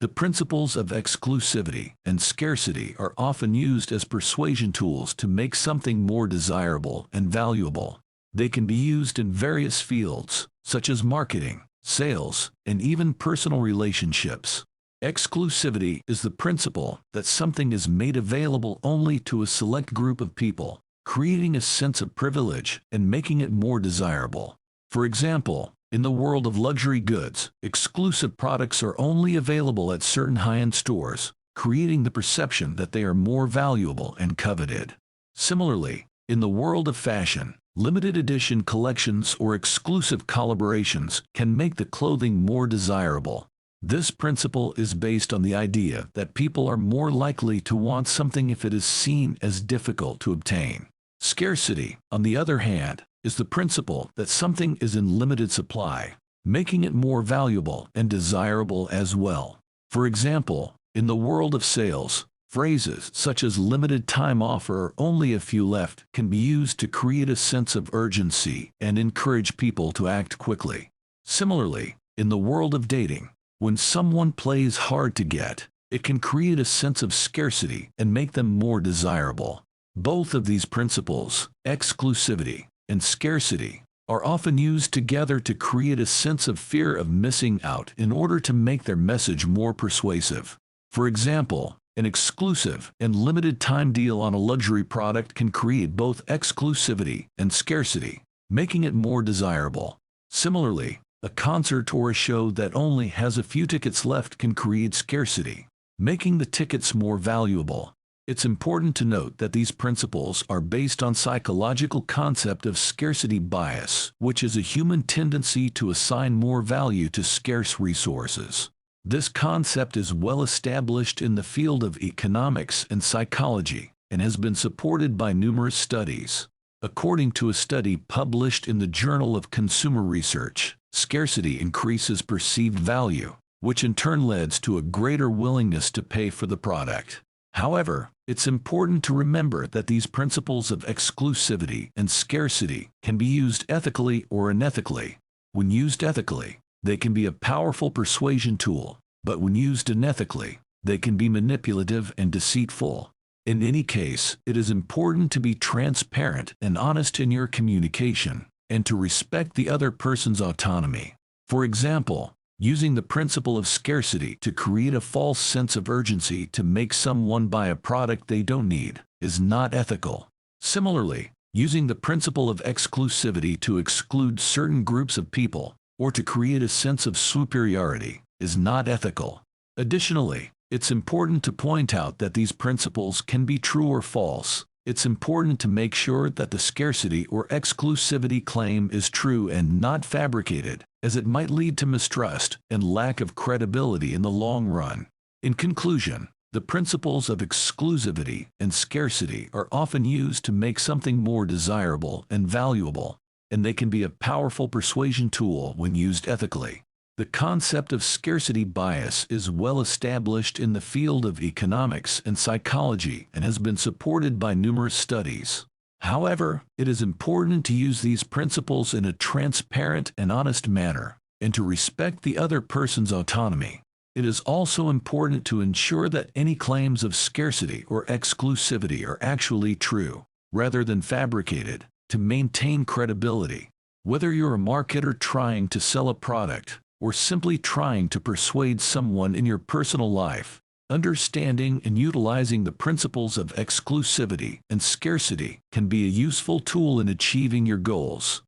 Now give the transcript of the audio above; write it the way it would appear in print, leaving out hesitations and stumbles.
The principles of exclusivity and scarcity are often used as persuasion tools to make something more desirable and valuable. They can be used in various fields, such as marketing, sales, and even personal relationships. Exclusivity is the principle that something is made available only to a select group of people, creating a sense of privilege and making it more desirable. For example, in the world of luxury goods, exclusive products are only available at certain high-end stores, creating the perception that they are more valuable and coveted. Similarly, in the world of fashion, limited edition collections or exclusive collaborations can make the clothing more desirable. This principle is based on the idea that people are more likely to want something if it is seen as difficult to obtain. Scarcity, on the other hand, is the principle that something is in limited supply, making it more valuable and desirable as well. For example, in the world of sales, phrases such as limited time offer or only a few left can be used to create a sense of urgency and encourage people to act quickly. Similarly, in the world of dating, when someone plays hard to get, it can create a sense of scarcity and make them more desirable. Both of these principles, exclusivity and scarcity, are often used together to create a sense of fear of missing out in order to make their message more persuasive. For example, an exclusive and limited time deal on a luxury product can create both exclusivity and scarcity, making it more desirable. Similarly, a concert or a show that only has a few tickets left can create scarcity, making the tickets more valuable. It's important to note that these principles are based on psychological concept of scarcity bias, which is a human tendency to assign more value to scarce resources. This concept is well established in the field of economics and psychology and has been supported by numerous studies. According to a study published in the Journal of Consumer Research, scarcity increases perceived value, which in turn leads to a greater willingness to pay for the product. However, it's important to remember that these principles of exclusivity and scarcity can be used ethically or unethically. When used ethically, they can be a powerful persuasion tool, but when used unethically, they can be manipulative and deceitful. In any case, it is important to be transparent and honest in your communication, and to respect the other person's autonomy. For example, using the principle of scarcity to create a false sense of urgency to make someone buy a product they don't need is not ethical. Similarly, using the principle of exclusivity to exclude certain groups of people or to create a sense of superiority is not ethical. Additionally, it's important to point out that these principles can be true or false. It's important to make sure that the scarcity or exclusivity claim is true and not fabricated, as it might lead to mistrust and lack of credibility in the long run. In conclusion, the principles of exclusivity and scarcity are often used to make something more desirable and valuable, and they can be a powerful persuasion tool when used ethically. The concept of scarcity bias is well established in the field of economics and psychology and has been supported by numerous studies. However, it is important to use these principles in a transparent and honest manner, and to respect the other person's autonomy. It is also important to ensure that any claims of scarcity or exclusivity are actually true, rather than fabricated, to maintain credibility. Whether you're a marketer trying to sell a product, or simply trying to persuade someone in your personal life, understanding and utilizing the principles of exclusivity and scarcity can be a useful tool in achieving your goals.